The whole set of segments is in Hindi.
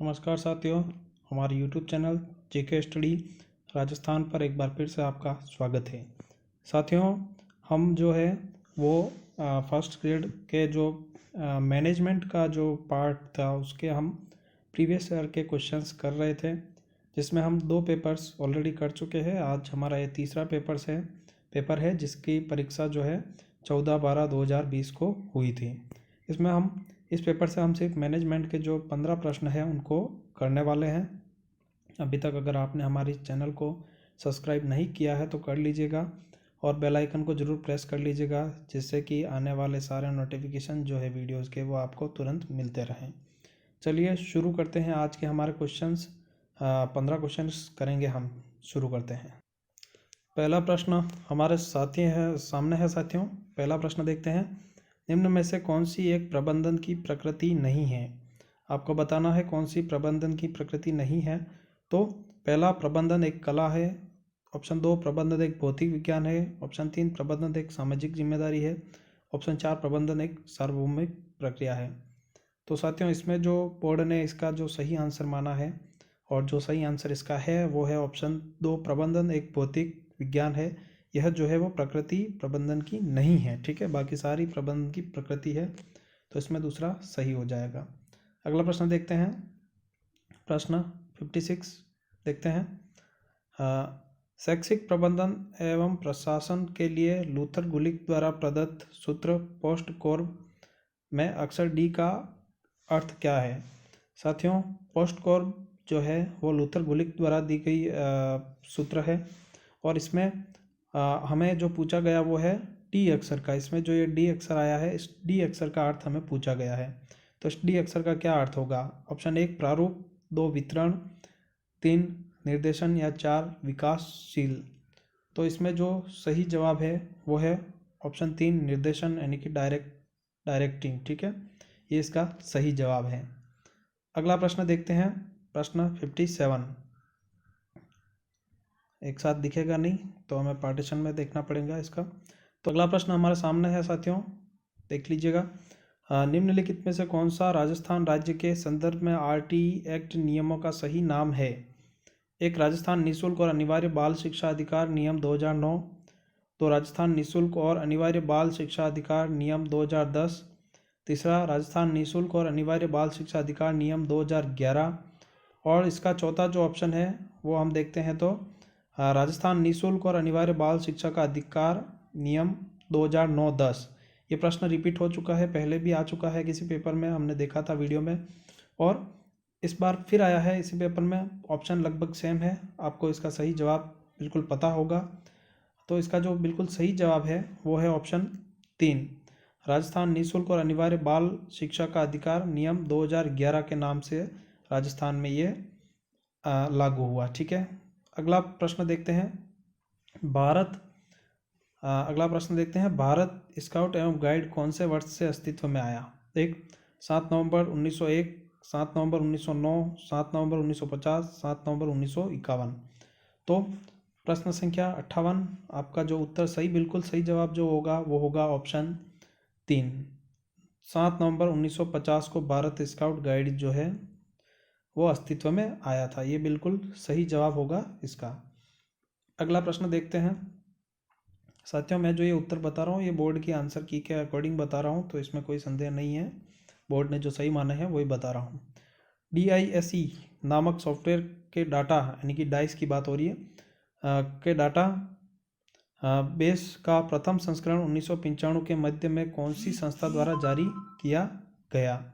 नमस्कार साथियों, हमारे YouTube चैनल जेके स्टडी राजस्थान पर एक बार फिर से आपका स्वागत है। साथियों, हम जो है वो फर्स्ट ग्रेड के जो मैनेजमेंट का जो पार्ट था उसके हम प्रीवियस ईयर के क्वेश्चंस कर रहे थे, जिसमें हम 2 पेपर्स ऑलरेडी कर चुके हैं। आज हमारा ये तीसरा पेपर है जिसकी परीक्षा जो है 14/12/2020 को हुई थी। इसमें हम इस पेपर से हम सिर्फ मैनेजमेंट के जो 15 प्रश्न हैं उनको करने वाले हैं। अभी तक अगर आपने हमारे चैनल को सब्सक्राइब नहीं किया है तो कर लीजिएगा और बेल आइकन को ज़रूर प्रेस कर लीजिएगा, जिससे कि आने वाले सारे नोटिफिकेशन जो है वीडियोस के वो आपको तुरंत मिलते रहें। चलिए शुरू करते हैं आज के हमारे क्वेश्चंस। 15 क्वेश्चंस करेंगे हम। शुरू करते हैं। पहला प्रश्न हमारे सामने है साथियों। पहला प्रश्न देखते हैं। निम्न में से कौन सी एक प्रबंधन की प्रकृति नहीं है? आपको बताना है कौन सी प्रबंधन की प्रकृति नहीं है। तो पहला, प्रबंधन एक कला है। ऑप्शन 2, प्रबंधन एक भौतिक विज्ञान है। ऑप्शन 3, प्रबंधन एक सामाजिक जिम्मेदारी है। ऑप्शन 4, प्रबंधन एक सार्वभौमिक प्रक्रिया है। तो साथियों, इसमें जो बोर्ड ने इसका जो सही आंसर माना है और जो सही आंसर इसका है वो है ऑप्शन 2, प्रबंधन एक भौतिक विज्ञान है। यह जो है वो प्रकृति प्रबंधन की नहीं है। ठीक है, बाकी सारी प्रबंधन की प्रकृति है, तो इसमें दूसरा सही हो जाएगा। अगला प्रश्न देखते हैं। प्रश्न 56 देखते हैं। शैक्षिक प्रबंधन एवं प्रशासन के लिए लूथर गुलिक द्वारा प्रदत्त सूत्र पोस्ट कोर्ब में अक्षर डी का अर्थ क्या है? साथियों, पोस्ट कोर्ब जो है वो लूथर गुलिक द्वारा दी गई सूत्र है और इसमें हमें जो पूछा गया वो है डी अक्षर का। इसमें जो ये डी अक्षर आया है, इस डी अक्षर का अर्थ हमें पूछा गया है। तो इस डी अक्षर का क्या अर्थ होगा? ऑप्शन 1, प्रारूप, 2, वितरण, 3, निर्देशन या 4, विकासशील। तो इसमें जो सही जवाब है वो है ऑप्शन 3, निर्देशन, यानी कि डायरेक्टिंग। ठीक है, ये इसका सही जवाब है। अगला प्रश्न देखते हैं। प्रश्न 57 एक साथ दिखेगा नहीं, तो हमें पार्टीशन में देखना पड़ेगा इसका। तो अगला प्रश्न हमारे सामने है साथियों, देख लीजिएगा। निम्नलिखित में से कौन सा राजस्थान राज्य के संदर्भ में आरटीई एक्ट नियमों का सही नाम है? एक, राजस्थान निःशुल्क और अनिवार्य बाल शिक्षा अधिकार नियम 2009। दो, राजस्थान निःशुल्क और अनिवार्य बाल शिक्षा अधिकार नियम 2010। तीसरा, राजस्थान निःशुल्क और अनिवार्य बाल शिक्षा अधिकार नियम 2011। और इसका चौथा जो ऑप्शन है वो हम देखते हैं तो राजस्थान निःशुल्क और अनिवार्य बाल शिक्षा का अधिकार नियम 2009-10। ये प्रश्न रिपीट हो चुका है, पहले भी आ चुका है किसी पेपर में, हमने देखा था वीडियो में, और इस बार फिर आया है इसी पेपर में। ऑप्शन लगभग सेम है, आपको इसका सही जवाब बिल्कुल पता होगा। तो इसका जो बिल्कुल सही जवाब है वो है ऑप्शन 3, राजस्थान निःशुल्क और अनिवार्य बाल शिक्षा का अधिकार नियम 2011 के नाम से राजस्थान में ये लागू हुआ। ठीक है, अगला प्रश्न देखते हैं। भारत स्काउट एवं गाइड कौन से वर्ष से अस्तित्व में आया? 1, 7 नवंबर 1901, 7 नवंबर 1909, 7 नवंबर 1950, 7 नवंबर 1951। तो प्रश्न संख्या 58, आपका जो उत्तर सही बिल्कुल सही जवाब जो होगा वो होगा ऑप्शन 3, 7 नवंबर 1950 को भारत स्काउट गाइड जो है वो अस्तित्व में आया था। ये बिल्कुल सही जवाब होगा इसका। अगला प्रश्न देखते हैं। साथियों, मैं जो ये उत्तर बता रहा हूँ ये बोर्ड की आंसर की के अकॉर्डिंग बता रहा हूँ, तो इसमें कोई संदेह नहीं है। बोर्ड ने जो सही माना है वही बता रहा हूँ। DISE नामक सॉफ्टवेयर के डाटा, यानी कि डाइस की बात हो रही है, के डाटा बेस का प्रथम संस्करण 1995 के मध्य में कौन सी संस्था द्वारा जारी किया गया?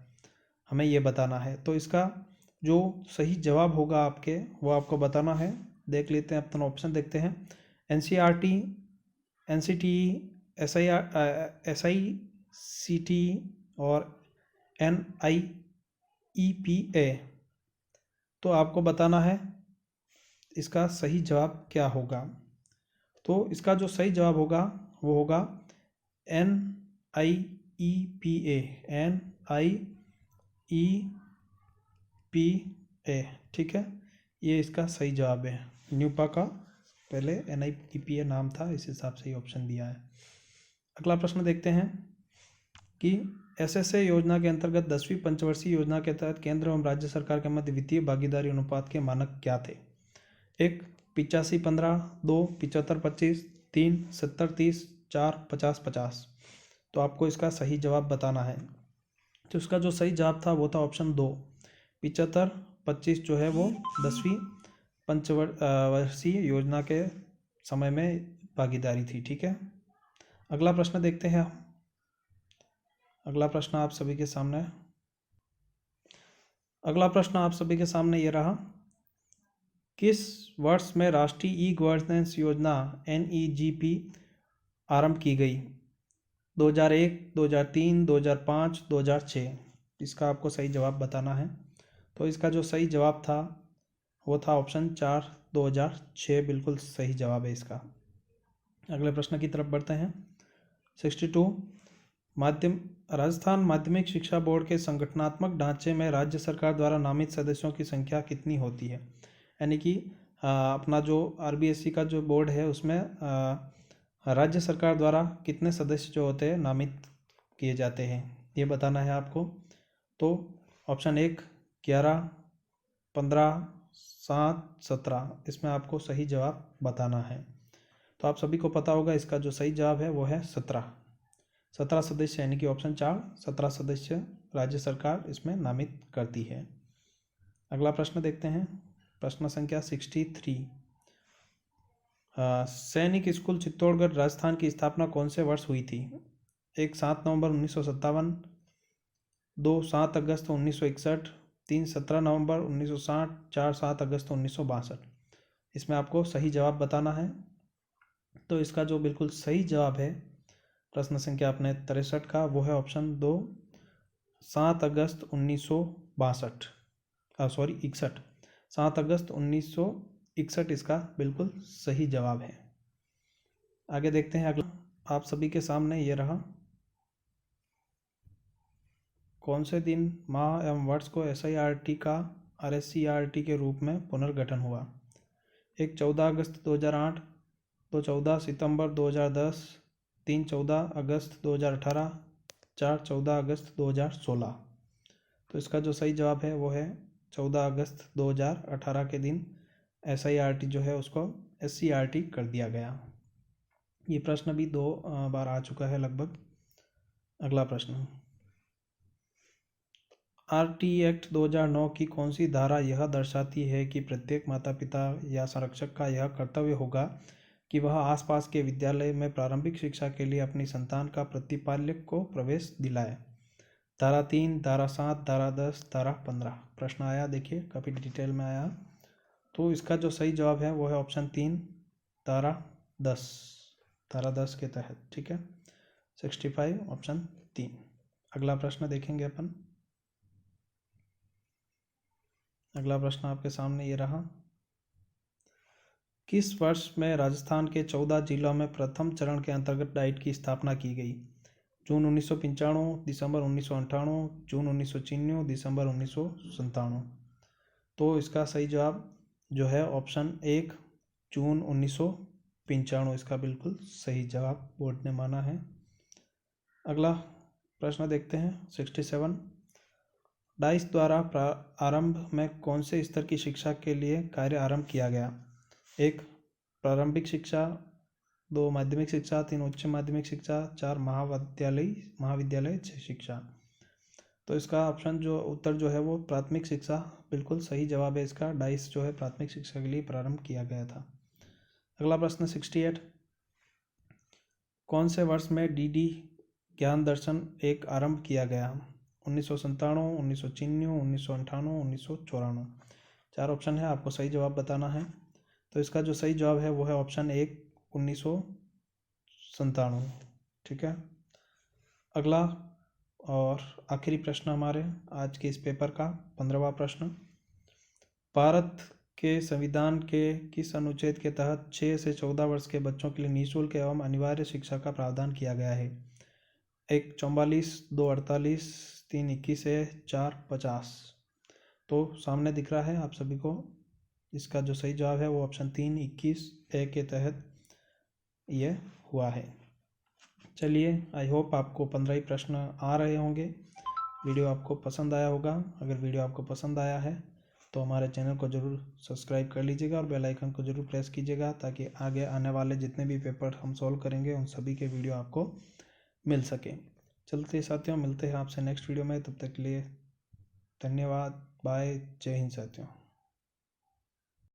हमें ये बताना है। तो इसका जो सही जवाब होगा आपके वो आपको बताना है। देख लेते हैं, अपना ऑप्शन देखते हैं। NCERT, NCTE, SICTE और NIEPA। तो आपको बताना है इसका सही जवाब क्या होगा। तो इसका जो सही जवाब होगा वो होगा NIEPA, NIEPA। ठीक है, ये इसका सही जवाब है। न्यूपा का पहले NIEPA नाम था, इस हिसाब से ये ऑप्शन दिया है। अगला प्रश्न देखते हैं कि SSA योजना के अंतर्गत 10वीं पंचवर्षीय योजना के तहत केंद्र एवं राज्य सरकार के मध्य वित्तीय भागीदारी अनुपात के मानक क्या थे? 1 85-15, 2 75-25, 3 70-30, 4 50-50। तो आपको इसका सही जवाब बताना है। तो इसका जो सही जवाब था वो था ऑप्शन 2 75-25 जो है वो 10वीं पंचवर्षीय योजना के समय में भागीदारी थी। ठीक है, अगला प्रश्न देखते हैं। अगला प्रश्न आप सभी के सामने ये रहा। किस वर्ष में राष्ट्रीय ई गवर्नेंस योजना NEGP आरंभ की गई? 2001, 2003, 2005, 2006। इसका आपको सही जवाब बताना है। तो इसका जो सही जवाब था वो था ऑप्शन 4 2006, बिल्कुल सही जवाब है इसका। अगले प्रश्न की तरफ बढ़ते हैं। 62 राजस्थान माध्यमिक शिक्षा बोर्ड के संगठनात्मक ढांचे में राज्य सरकार द्वारा नामित सदस्यों की संख्या कितनी होती है? यानी कि अपना जो RBSE का जो बोर्ड है उसमें राज्य सरकार द्वारा कितने सदस्य जो होते हैं नामित किए जाते हैं, ये बताना है आपको। तो ऑप्शन 1 11, 15, 7, 17, इसमें आपको सही जवाब बताना है। तो आप सभी को पता होगा इसका जो सही जवाब है वो है 17 सदस्य, यानी कि ऑप्शन 4 17 सदस्य राज्य सरकार इसमें नामित करती है। अगला प्रश्न देखते हैं, प्रश्न संख्या 63। सैनिक स्कूल चित्तौड़गढ़ राजस्थान की स्थापना कौन से वर्ष हुई थी? 1 7 नवंबर 1957, 2 7 अगस्त 1961, 3 17 नवंबर 1960, 4 7 अगस्त 1962। इसमें आपको सही जवाब बताना है। तो इसका जो बिल्कुल सही जवाब है प्रश्न संख्या अपने 63 का वो है ऑप्शन 2 7 अगस्त 1962, 61 7 अगस्त 1961 इसका बिल्कुल सही जवाब है। आगे देखते हैं अगला, आप सभी के सामने ये रहा। कौन से दिन माह एवं वर्ष को SIRT का RSCRT के रूप में पुनर्गठन हुआ? 1 14 अगस्त 2008, 2 14 सितंबर 2010, 3 14 अगस्त 2018, 4 14 अगस्त 2016। तो इसका जो सही जवाब है वो है 14 अगस्त 2018 के दिन SIRT जो है उसको SCRT कर दिया गया। ये प्रश्न भी 2 बार आ चुका है लगभग। अगला प्रश्न, RT एक्ट 2009 की कौन सी धारा यह दर्शाती है कि प्रत्येक माता पिता या संरक्षक का यह कर्तव्य होगा कि वह आसपास के विद्यालय में प्रारंभिक शिक्षा के लिए अपनी संतान का प्रतिपालक को प्रवेश दिलाए? धारा 3, धारा 7, धारा 10, धारा 15। प्रश्न आया, देखिए काफ़ी डिटेल में आया। तो इसका जो सही जवाब है वो है ऑप्शन 3 धारा 10, धारा 10 के तहत। ठीक है, 65 ऑप्शन 3। अगला प्रश्न देखेंगे अपन। अगला प्रश्न आपके सामने ये रहा। किस वर्ष में राजस्थान के 14 जिलों में प्रथम चरण के अंतर्गत डाइट की स्थापना की गई? जून 1995, दिसंबर 1998, जून 1999, दिसंबर 1997। तो इसका सही जवाब जो है ऑप्शन 1 जून 1995, इसका बिल्कुल सही जवाब बोर्ड ने माना है। अगला प्रश्न देखते हैं, 67। डाइस द्वारा आरंभ में कौन से स्तर की शिक्षा के लिए कार्य आरंभ किया गया? 1 प्रारंभिक शिक्षा, 2 माध्यमिक शिक्षा, 3 उच्च माध्यमिक शिक्षा, 4 महाविद्यालय शिक्षा। तो इसका ऑप्शन जो उत्तर जो है वो प्राथमिक शिक्षा बिल्कुल सही जवाब है इसका। डाइस जो है प्राथमिक शिक्षा के लिए प्रारंभ किया गया था। अगला प्रश्न 68। कौन से वर्ष में DD ज्ञान दर्शन 1 आरंभ किया गया? 1997, 1999, 1998, 1994। 4 ऑप्शन है, आपको सही जवाब बताना है। तो इसका जो सही जवाब है वो है ऑप्शन 1 1997। ठीक है, अगला और आखिरी प्रश्न हमारे आज के इस पेपर का 15वां प्रश्न। भारत के संविधान के किस अनुच्छेद के तहत 6 से 14 वर्ष के बच्चों के लिए निःशुल्क एवं अनिवार्य शिक्षा का प्रावधान किया गया है? 1 44, 2 48, 3 21 है, 4 50। तो सामने दिख रहा है आप सभी को, इसका जो सही जवाब है वो ऑप्शन 3 21 ए के तहत ये हुआ है। चलिए, आई होप आपको 15 ही प्रश्न आ रहे होंगे। वीडियो आपको पसंद आया होगा। अगर वीडियो आपको पसंद आया है तो हमारे चैनल को ज़रूर सब्सक्राइब कर लीजिएगा और बेल आइकन को ज़रूर प्रेस कीजिएगा, ताकि आगे आने वाले जितने भी पेपर हम सॉल्व करेंगे उन सभी के वीडियो आपको मिल सके। चलते साथियों, मिलते हैं आपसे नेक्स्ट वीडियो में। तब तक के लिए धन्यवाद। बाय। जय हिंद साथियों।